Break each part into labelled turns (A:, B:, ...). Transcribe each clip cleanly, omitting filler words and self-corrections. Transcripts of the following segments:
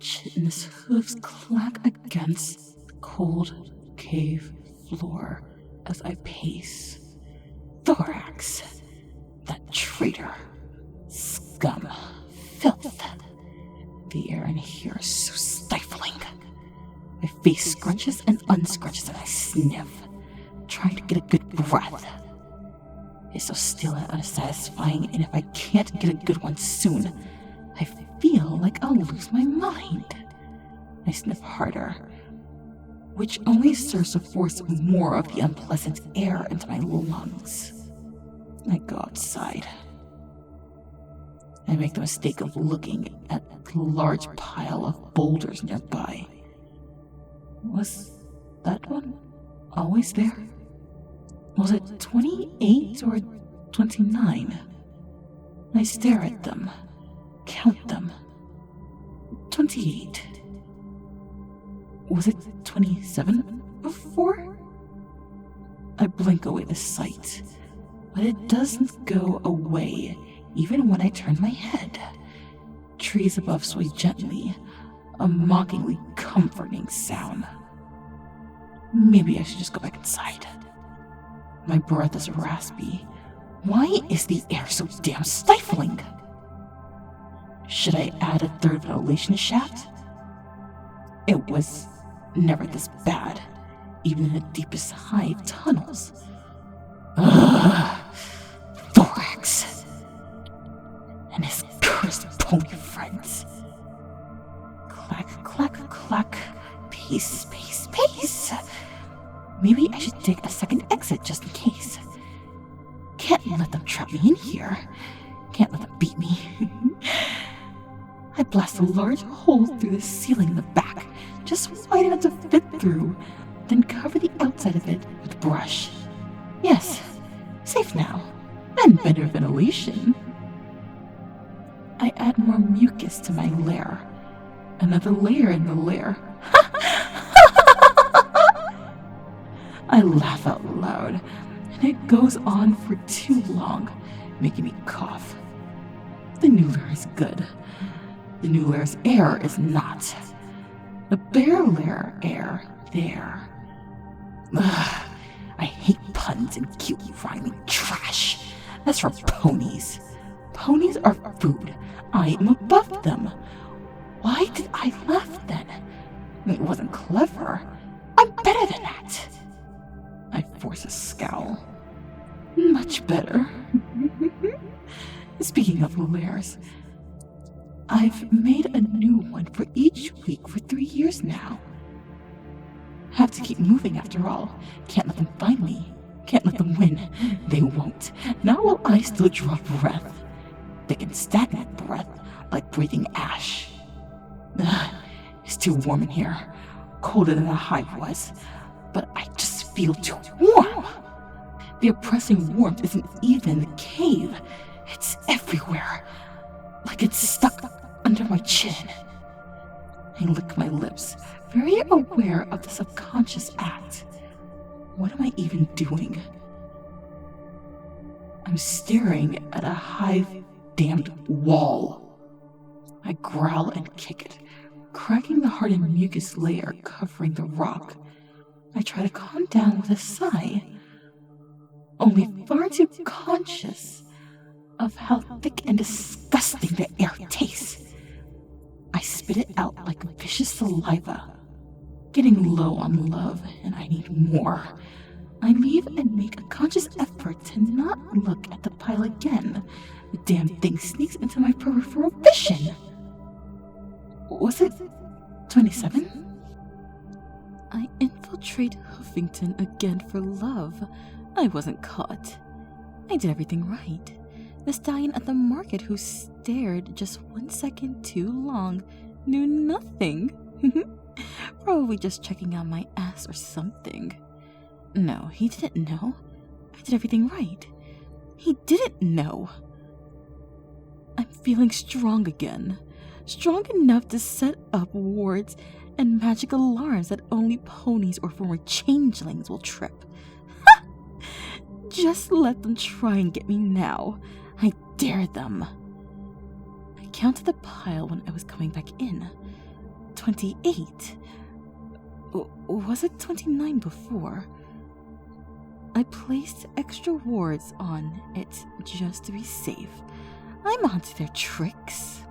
A: chitinous hooves clack against the cold cave floor as I pace. Thorax, that traitor, scum, filth. The air in here is so stifling. My face scrunches and unscrunches and I sniff, trying to get a good breath. It's so still and unsatisfying, and if I can't get a good one soon, I feel like I'll lose my mind. I sniff harder, which only serves to force more of the unpleasant air into my lungs. I go outside. I make the mistake of looking at the large pile of boulders nearby. Was that one always there? Was it 28 or 29? I stare at them, count them. 28. Was it 27 before? I blink away the sight, but it doesn't go away even when I turn my head. Trees above sway gently, a mockingly comforting sound. Maybe I should just go back inside. My breath is raspy. Why is the air so damn stifling? Should I add a third ventilation shaft? It was never this bad, even in the deepest hive tunnels. Ugh! Thorax! And his cursed pony friends. Clack, clack, clack. Pace, pace, pace. Maybe I should dig a second exit just in case. Can't let them trap me in here. Can't let them beat me. I blast a large hole through the ceiling in the back, just wide enough to fit through, then cover the outside of it with brush. Yes, safe now, and better ventilation. I add more mucus to my lair. Another layer in the lair. I laugh out loud, and it goes on for too long, making me cough. The new lair is good. The new lair's air is not. The bare lair air there. Ugh, I hate puns and cute rhyming trash. That's for ponies. Ponies are food. I am above them. Why did I laugh then? It wasn't clever. I'm better than that. I force a scowl. Much better. Speaking of lairs, I've made a new one for each week for 3 years now. Have to keep moving after all. Can't let them find me. Can't let them win. They won't. Not while I still draw breath. Thick and stagnant breath, like breathing ash. Ugh, it's too warm in here. Colder than the hive was. But I just feel too warm. The oppressing warmth isn't even in the cave. It's everywhere. Like it's stuck under my chin. I lick my lips, very aware of the subconscious act. What am I even doing? I'm staring at a hive-damned wall. I growl and kick it, cracking the hardened mucus layer covering the rock. I try to calm down with a sigh, only far too conscious of how thick and disgusting the air tastes. I spit it out like vicious saliva, getting low on love, and I need more. I leave and make a conscious effort to not look at the pile again. The damn thing sneaks into my peripheral vision. Was it 27? I infiltrate Huffington again for love. I wasn't caught. I did everything right. The stallion at the market who stared just 1 second too long knew nothing. Probably just checking out my ass or something. No, he didn't know. I did everything right. He didn't know. I'm feeling strong again. Strong enough to set up wards and magic alarms that only ponies or former changelings will trip. Ha! Just let them try and get me now. I dare them. I counted the pile when I was coming back in. 28. Was it 29 before? I placed extra wards on it just to be safe. I'm onto their tricks.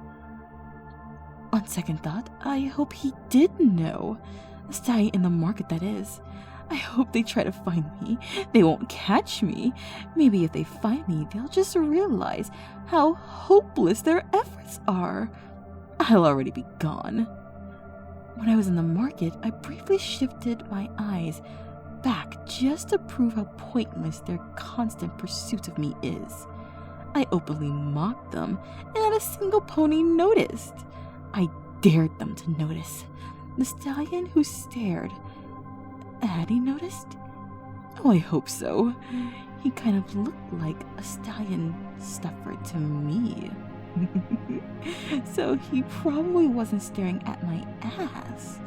A: On second thought, I hope he did know. A stallion in the market, that is. I hope they try to find me. They won't catch me. Maybe if they find me, they'll just realize how hopeless their efforts are. I'll already be gone. When I was in the market, I briefly shifted my eyes back just to prove how pointless their constant pursuit of me is. I openly mocked them, and not a single pony noticed. I dared them to notice. The stallion who stared. Had he noticed? Oh, I hope so. He kind of looked like a stallion stuffer to me. So he probably wasn't staring at my ass.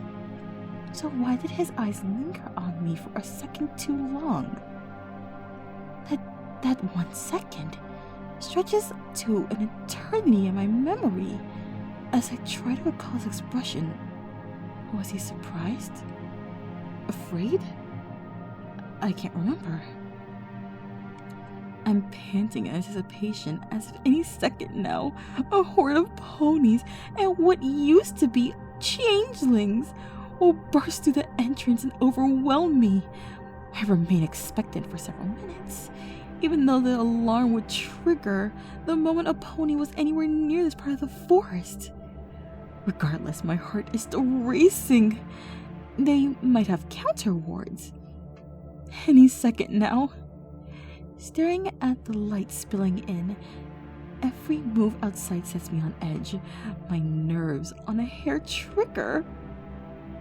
A: So why did his eyes linger on me for a second too long? That 1 second stretches to an eternity in my memory. As I try to recall his expression, was he surprised? Afraid? I can't remember. I'm panting in anticipation as if any second now, a horde of ponies and what used to be changelings will burst through the entrance and overwhelm me. I remain expectant for several minutes, even though the alarm would trigger the moment a pony was anywhere near this part of the forest. Regardless, my heart is still racing. They might have counter wards. Any second now. Staring at the light spilling in, every move outside sets me on edge, my nerves on a hair trigger.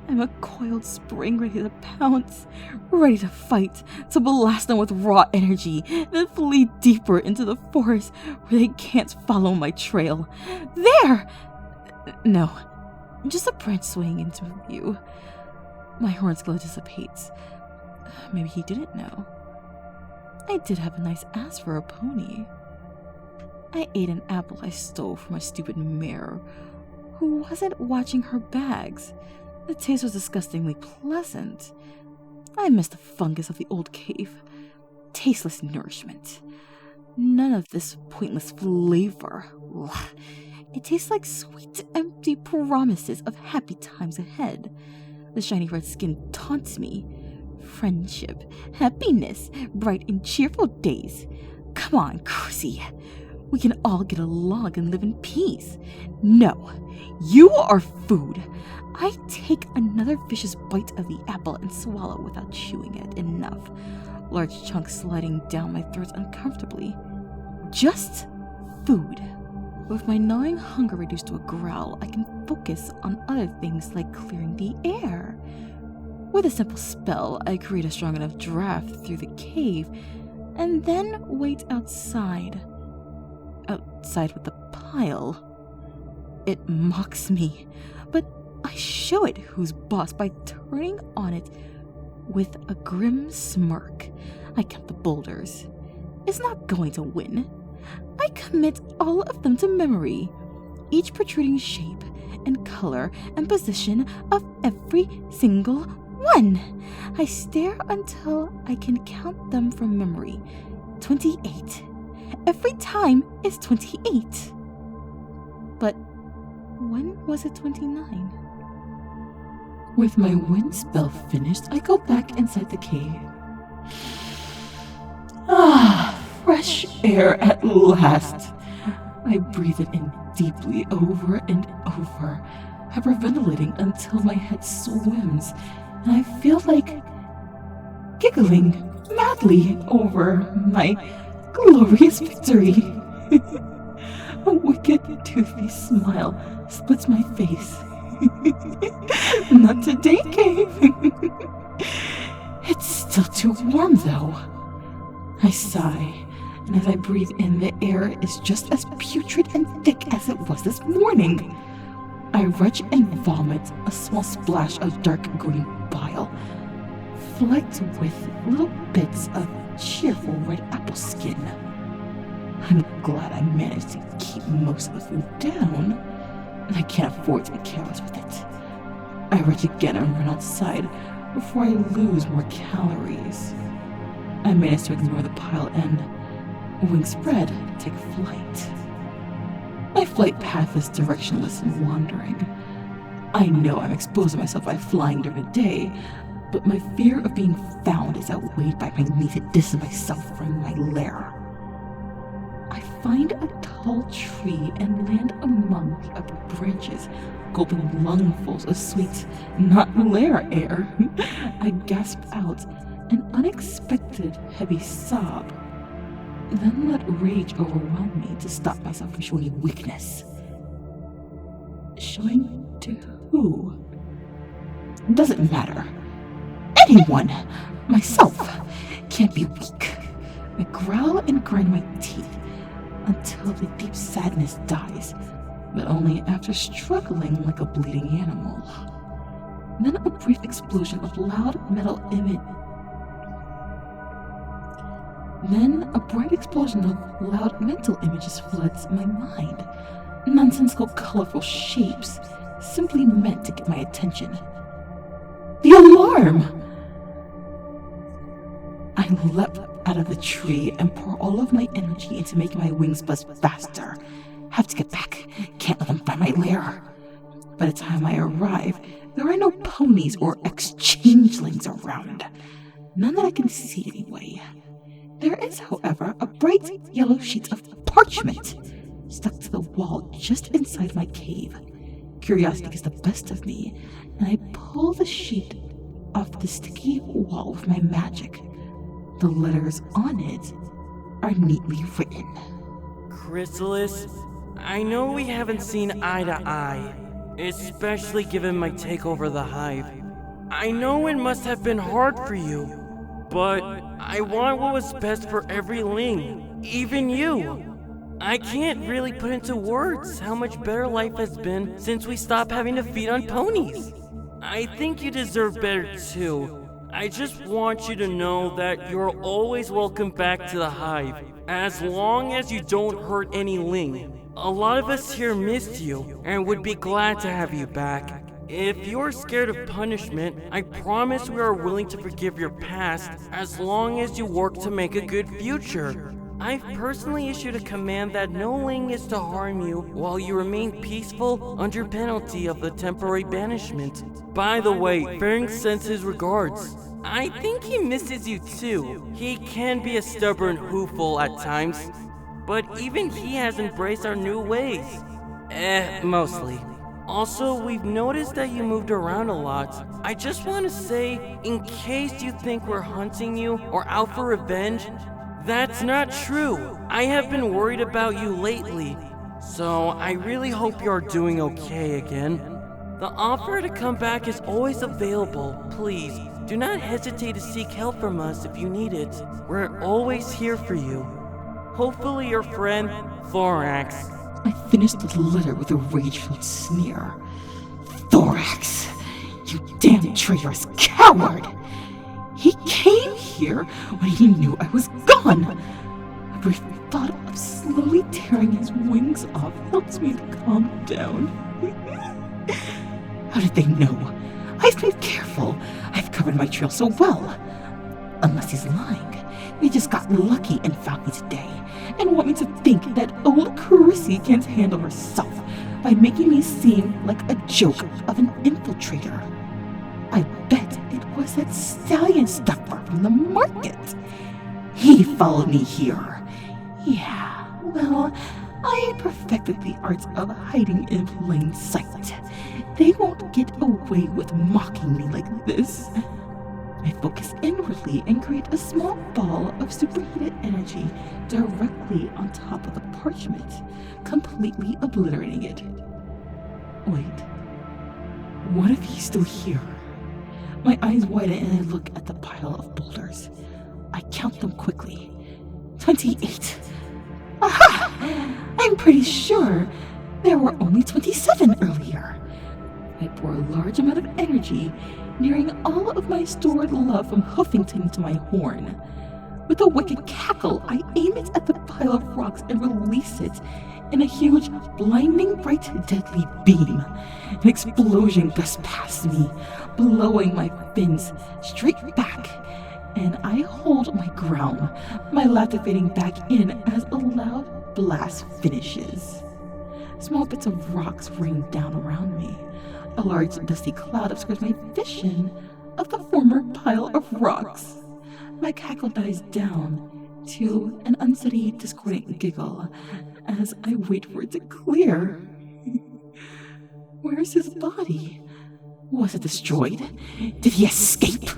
A: I'm a coiled spring ready to pounce, ready to fight, to blast them with raw energy, then flee deeper into the forest where they can't follow my trail. There! No, just a branch swaying into view. My horn's glow dissipates. Maybe he didn't know. I did have a nice ass for a pony. I ate an apple I stole from a stupid mare who wasn't watching her bags. The taste was disgustingly pleasant. I missed the fungus of the old cave. Tasteless nourishment. None of this pointless flavor. Ugh. It tastes like sweet, empty promises of happy times ahead. The shiny red skin taunts me. Friendship, happiness, bright and cheerful days. Come on, Chrissy. We can all get along and live in peace. No, you are food. I take another vicious bite of the apple and swallow without chewing it enough, large chunks sliding down my throat uncomfortably. Just food. With my gnawing hunger reduced to a growl, I can focus on other things like clearing the air. With a simple spell, I create a strong enough draft through the cave, and then wait outside. Outside with the pile. It mocks me, but I show it who's boss by turning on it with a grim smirk. I count the boulders. It's not going to win. I commit all of them to memory, each protruding shape and color and position of every single one. I stare until I can count them from memory. 28. Every time is 28. But when was it 29? With my wind spell finished, I go back inside the cave. Fresh air at last. I breathe it in deeply over and over, hyperventilating until my head swims, and I feel like giggling madly over my glorious victory. A wicked, toothy smile splits my face. Not today, cave. It's still too warm, though. I sigh, and as I breathe in, the air is just as putrid and thick as it was this morning. I retch and vomit a small splash of dark green bile, flecked with little bits of cheerful red apple skin. I'm glad I managed to keep most of the food down, and I can't afford to be careless with it. I retch again and run outside before I lose more calories. I manage to ignore the pile and, wings spread, take flight. My flight path is directionless and wandering. I know I'm exposing myself by flying during the day, but my fear of being found is outweighed by my need to distance myself from my lair. I find a tall tree and land among the upper branches, gulping lungfuls of sweet, not lair air. I gasp out an unexpected heavy sob, then let rage overwhelm me to stop myself from showing weakness. Showing to who? Doesn't matter. Anyone! Myself can't be weak. I growl and grind my teeth until the deep sadness dies, but only after struggling like a bleeding animal. Then a brief explosion of loud metal image. Then a bright explosion of loud mental images floods my mind. Nonsensical, colorful shapes, simply meant to get my attention. The alarm! I leap out of the tree and pour all of my energy into making my wings buzz faster. Have to get back. Can't let them find my lair. By the time I arrive, there are no ponies or ex-changelings around. None that I can see anyway. There is, however, a bright yellow sheet of parchment stuck to the wall just inside my cave. Curiosity gets the best of me, and I pull the sheet off the sticky wall with my magic. The letters on it are neatly written.
B: Chrysalis, I know we haven't seen eye to eye, especially given my takeover of the hive. I know it must have been hard for you, but I want what was best for every Ling, even you. I can't really put into words how much better life has been since we stopped having to feed on ponies. I think you deserve better too. I just want you to know that you're always welcome back to the hive, as long as you don't hurt any Ling. A lot of us here missed you and would be glad to have you back. If you're scared of punishment, I promise we are willing to forgive your past as long as you work to make a good future. I've personally issued a command that no Ling is to harm you while you remain peaceful under penalty of the temporary banishment. By the way, Fairing sends his regards. I think he misses you too. He can be a stubborn hoofle at times, but even he has embraced our new ways. Mostly. Also, we've noticed that you moved around a lot. I just want to say, in case you think we're hunting you or out for revenge, that's not true. I have been worried about you lately, so I really hope you are doing okay again. The offer to come back is always available. Please, do not hesitate to seek help from us if you need it. We're always here for you. Hopefully your friend, Thorax.
A: I finished the letter with a rage-filled sneer. Thorax, you damn traitorous coward! He came here when he knew I was gone. A brief thought of slowly tearing his wings off helps me to calm down. How did they know? I've been careful. I've covered my trail so well. Unless he's lying. They just got lucky and found me today, and want me to think that old Carissy can't handle herself by making me seem like a joke of an infiltrator. I bet it was that stallion stuffer from the market. He followed me here. Yeah, well, I perfected the art of hiding in plain sight. They won't get away with mocking me like this. I focus inwardly and create a small ball of superheated energy directly on top of the parchment, completely obliterating it. Wait, what if he's still here? My eyes widen and I look at the pile of boulders. I count them quickly. 28. Aha! I'm pretty sure there were only 27 earlier. I pour a large amount of energy, nearing all of my stored love from Huffington into my horn. With a wicked cackle, I aim it at the pile of rocks and release it in a huge, blinding bright, deadly beam. An explosion gusts past me, blowing my fins straight back, and I hold my ground, my laughter fading back in as a loud blast finishes. Small bits of rocks rain down around me. A large, dusty cloud obscures my vision of the former pile of rocks. My cackle dies down to an unsteady, discordant giggle as I wait for it to clear. Where's his body? Was it destroyed? Did he escape?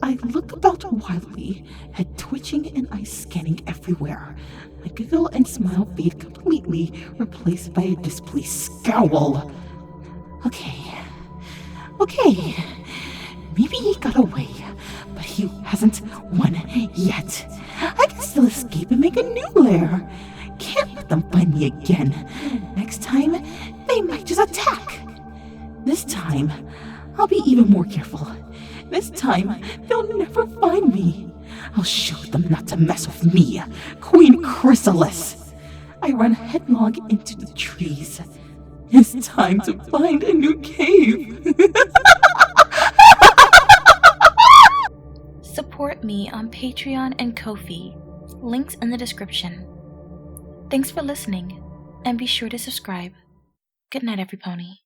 A: I look about wildly, head twitching and eyes scanning everywhere. My giggle and smile fade completely, replaced by a displeased scowl. Okay. Maybe he got away, but he hasn't won yet. I can still escape and make a new lair. Can't let them find me again. Next time, they might just attack. This time, I'll be even more careful. This time, they'll never find me. I'll show them not to mess with me, Queen Chrysalis. I run headlong into the trees. It's time to find a new cave.
C: Support me on Patreon and Ko-fi. Links in the description. Thanks for listening, and be sure to subscribe. Good night, every pony.